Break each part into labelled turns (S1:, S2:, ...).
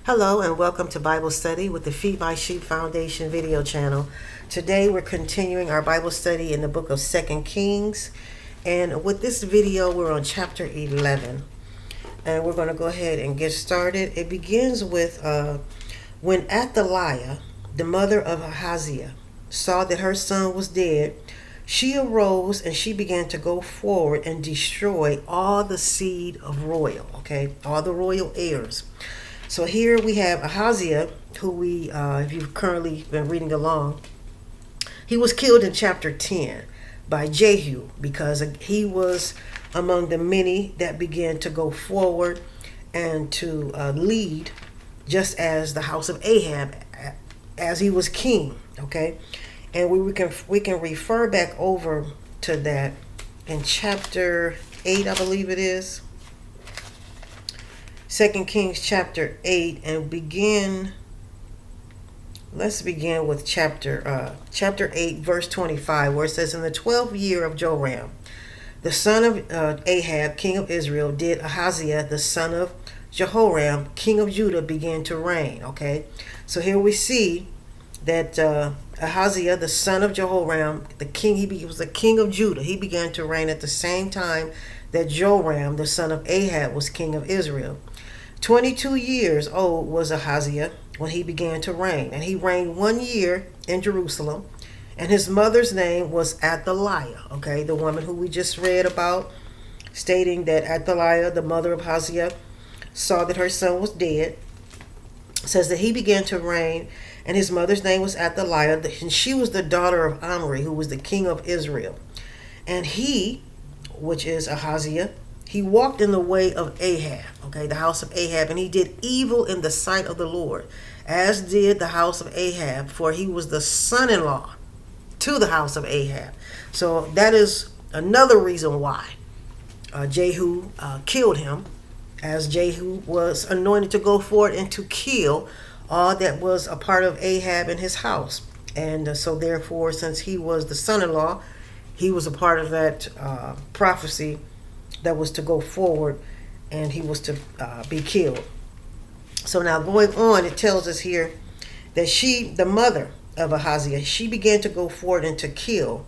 S1: Hello and welcome to Bible Study with the Feed My Sheep Foundation video channel. Today we're continuing our Bible study in the book of 2 Kings. And with this video we're on chapter 11. And we're going to go ahead and get started. It begins with when Athaliah, the mother of Ahaziah, saw that her son was dead, she arose and she began to go forward and destroy all the seed of royal, all the royal heirs. So here we have Ahaziah, who if you've currently been reading along, he was killed in chapter 10 by Jehu because he was among the many that began to go forward and to lead, just as the house of Ahab, as he was king. And we can refer back over to that in chapter 8, I believe it is. 2 Kings chapter 8, and let's begin with chapter 8 verse 25, where it says, in the 12th year of Joram, the son of Ahab, king of Israel, did Ahaziah, the son of Jehoram, king of Judah, began to reign. So here we see that Ahaziah, the son of Jehoram, the king, he was the king of Judah. He began to reign at the same time that Joram, the son of Ahab, was king of Israel. 22 years old was Ahaziah when he began to reign, and he reigned 1 year in Jerusalem, and his mother's name was Athaliah, the woman who we just read about, stating that Athaliah, the mother of Ahaziah, saw that her son was dead. It says that he began to reign, and his mother's name was Athaliah, and she was the daughter of Omri, who was the king of Israel. And he, which is Ahaziah, he walked in the way of Ahab, the house of Ahab, and he did evil in the sight of the Lord, as did the house of Ahab, for he was the son-in-law to the house of Ahab. So that is another reason why Jehu killed him, as Jehu was anointed to go forward and to kill all that was a part of Ahab in his house. And so therefore, since he was the son-in-law, he was a part of that prophecy that was to go forward, and he was to be killed. So now going on, it tells us here that she, the mother of Ahaziah, she began to go forward and to kill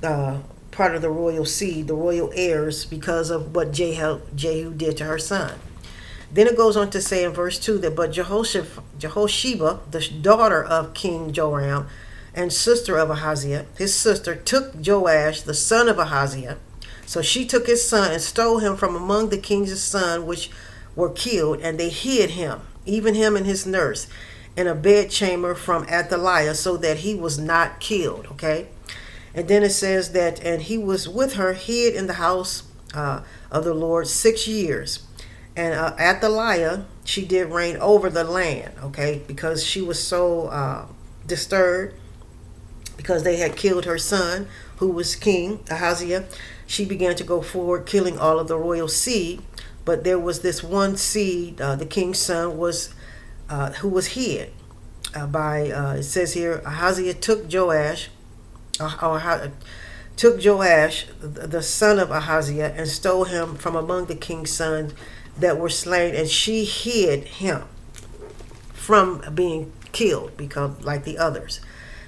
S1: part of the royal seed, the royal heirs, because of what Jehu did to her son. Then it goes on to say in verse 2 that, but Jehosheba, the daughter of King Joram and sister of Ahaziah, his sister, took Joash, the son of Ahaziah. So she took his son and stole him from among the king's sons, which were killed, and they hid him, even him and his nurse, in a bedchamber from Athaliah, so that he was not killed. And then it says that, and he was with her, hid in the house of the Lord 6 years. And Athaliah, she did reign over the land, because she was so disturbed because they had killed her son, who was king, Ahaziah. She began to go forward, killing all of the royal seed. But there was this one seed, the king's son, who was hid by, it says here, Ahaziah took Joash, the son of Ahaziah, and stole him from among the king's sons that were slain, and she hid him from being killed, because like the others.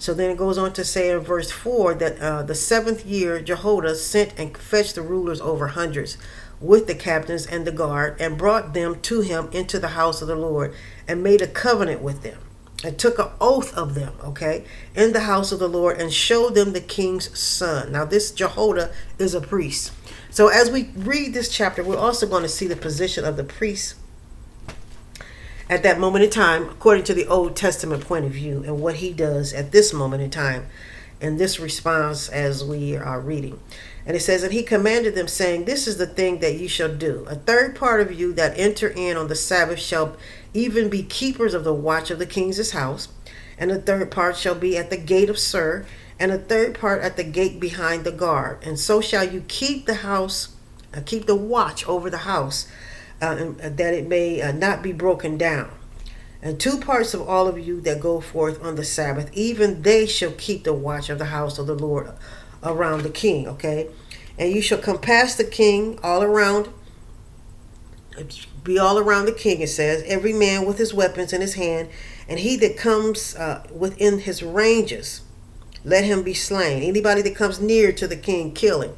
S1: So then it goes on to say in verse 4 that the 7th year Jehoiada sent and fetched the rulers over hundreds with the captains and the guard, and brought them to him into the house of the Lord, and made a covenant with them, and took an oath of them, in the house of the Lord, and showed them the king's son. Now this Jehoiada is a priest. So as we read this chapter, we're also going to see the position of the priest at that moment in time, according to the Old Testament point of view, and what he does at this moment in time in this response as we are reading. And it says, and he commanded them, saying, this is the thing that you shall do. A third part of you that enter in on the Sabbath shall even be keepers of the watch of the king's house, and a third part shall be at the gate of Sur, and a third part at the gate behind the guard. And so shall you keep the house, keep the watch over the house, that it may not be broken down. And 2 parts of all of you that go forth on the Sabbath, even they shall keep the watch of the house of the Lord around the king. And you shall compass the king all around be all around the king, it says, every man with his weapons in his hand, and he that comes within his ranges, let him be slain. Anybody that comes near to the king, kill him.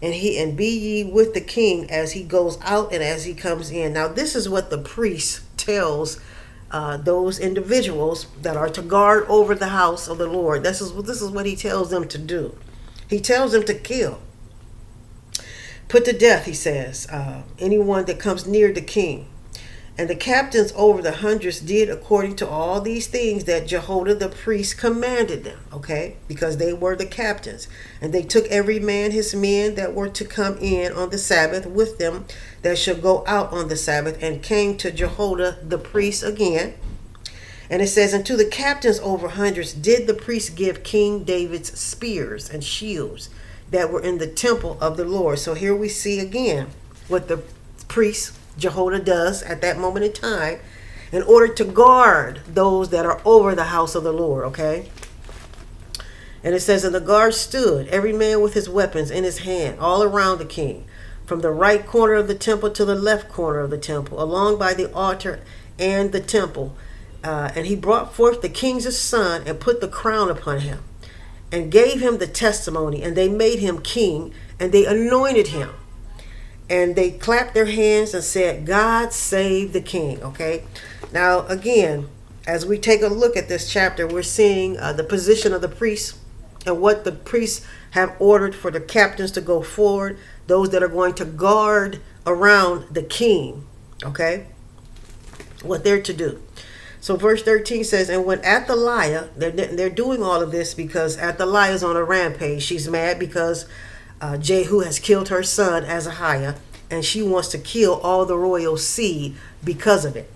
S1: And be ye with the king as he goes out and as he comes in. Now this is what the priest tells those individuals that are to guard over the house of the Lord. This is what he tells them to do. He tells them to kill. Put to death, he says, anyone that comes near the king. And the captains over the hundreds did according to all these things that Jehoiada the priest commanded them, okay? Because they were the captains. And they took every man his men that were to come in on the Sabbath with them that should go out on the Sabbath, and came to Jehoiada the priest again. And it says, and to the captains over hundreds did the priest give King David's spears and shields that were in the temple of the Lord. So here we see again what the priest Jehoiada does at that moment in time in order to guard those that are over the house of the Lord, okay? And it says, and the guard stood, every man with his weapons in his hand, all around the king, from the right corner of the temple to the left corner of the temple, along by the altar and the temple. And he brought forth the king's son and put the crown upon him and gave him the testimony, and they made him king, and they anointed him. And they clapped their hands and said, God save the king. Okay. Now, again, as we take a look at this chapter, we're seeing the position of the priests and what the priests have ordered for the captains to go forward, those that are going to guard around the king. Okay. What they're to do. So verse 13 says, and when Athaliah, they're doing all of this because Athaliah's on a rampage. She's mad because Jehu has killed her son Ahaziah, and she wants to kill all the royal seed because of it.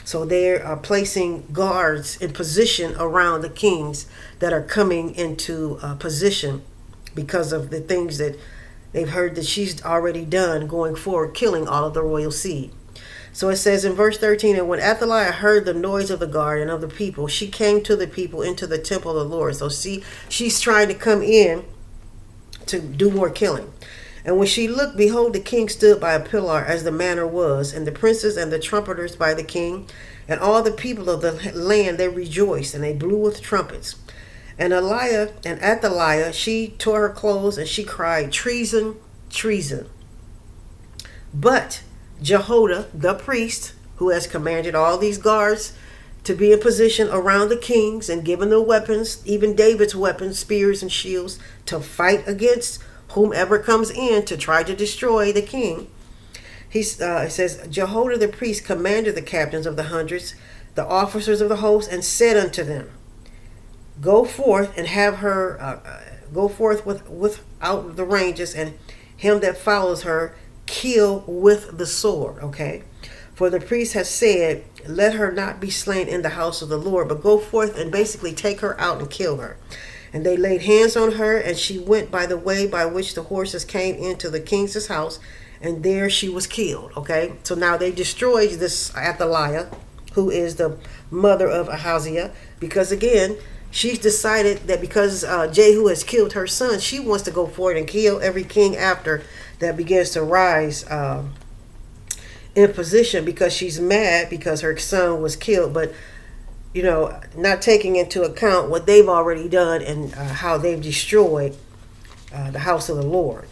S1: So they're placing guards in position around the kings that are coming into position because of the things that they've heard that she's already done going forward, killing all of the royal seed. So it says in verse 13, and when Athaliah heard the noise of the guard and of the people, she came to the people into the temple of the Lord. So she's trying to come in to do more killing. And when she looked, behold, the king stood by a pillar as the manner was, and the princes and the trumpeters by the king, and all the people of the land, they rejoiced, and they blew with trumpets. And Athaliah, she tore her clothes, and she cried, treason, treason. But Jehoiada, the priest, who has commanded all these guards to be in position around the kings and given the weapons, even David's weapons, spears and shields, to fight against whomever comes in to try to destroy the king. It says, Jehoiada the priest commanded the captains of the hundreds, the officers of the host, and said unto them, go forth and have her, go forth without the ranges, and him that follows her kill with the sword. Okay. For the priest has said, let her not be slain in the house of the Lord, but go forth and basically take her out and kill her. And they laid hands on her, and she went by the way by which the horses came into the king's house, and there she was killed. Okay, so now they destroyed this Athaliah, who is the mother of Ahaziah, because again, she's decided that because Jehu has killed her son, she wants to go forward and kill every king after that begins to rise in position, because she's mad because her son was killed, but not taking into account what they've already done and how they've destroyed the house of the Lord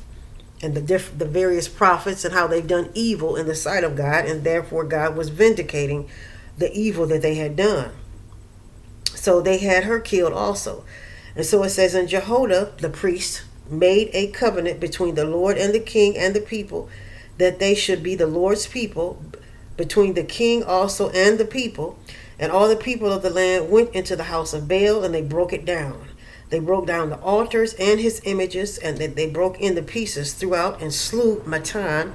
S1: and the various prophets, and how they've done evil in the sight of God, and therefore God was vindicating the evil that they had done. So they had her killed also. And so it says, and Jehoiada the priest made a covenant between the Lord and the king and the people, that they should be the Lord's people, between the king also and the people. And all the people of the land went into the house of Baal, and they broke it down. They broke down the altars and his images, and they broke in the pieces throughout, and slew Mattan,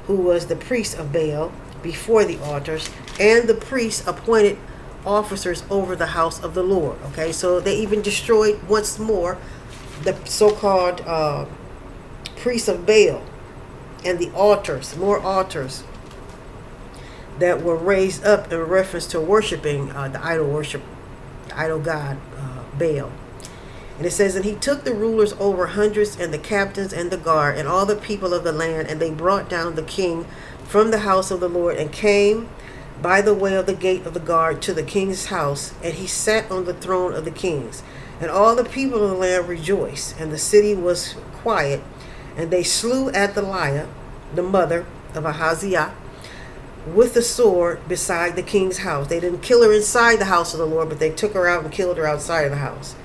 S1: who was the priest of Baal, before the altars. And the priests appointed officers over the house of the Lord. Okay, so they even destroyed once more the so-called priests of Baal and the altars, more altars that were raised up in reference to worshiping the idol god Baal. And it says, and he took the rulers over hundreds and the captains and the guard and all the people of the land, and they brought down the king from the house of the Lord and came by the way of the gate of the guard to the king's house, and he sat on the throne of the kings. And all the people of the land rejoiced, and the city was quiet, and they slew Athaliah, the mother of Ahaziah, with the sword beside the king's house. They didn't kill her inside the house of the Lord, but they took her out and killed her outside of the house.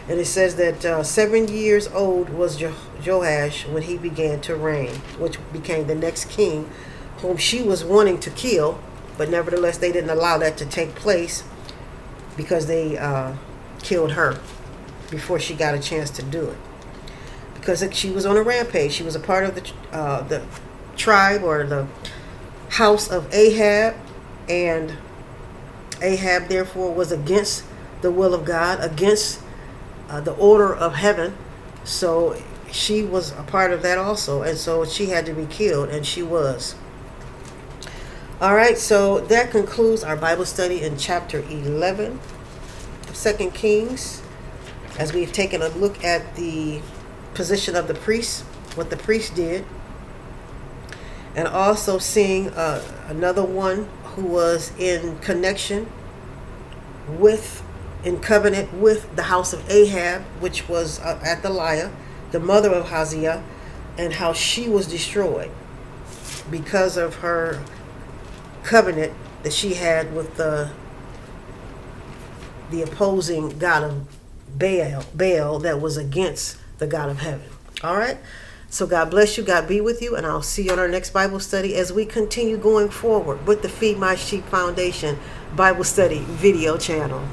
S1: And it says that 7 years old was Joash when he began to reign, which became the next king, whom she was wanting to kill, but nevertheless they didn't allow that to take place because they killed her before she got a chance to do it. Because she was on a rampage. She was a part of the tribe or the house of Ahab, and Ahab therefore was against the will of God, against the order of heaven. So she was a part of that also, and so she had to be killed, and she was. All right, so that concludes our Bible study in chapter 11 of 2 Kings, as we've taken a look at the position of the priests, what the priests did, and also seeing another one who was in connection with, in covenant with the house of Ahab, which was Athaliah, the mother of Ahaziah, and how she was destroyed because of her covenant that she had with the opposing god of Baal that was against the God of heaven. All right, so God bless you, God be with you, and I'll see you on our next Bible study as we continue going forward with the Feed My Sheep Foundation Bible Study video channel.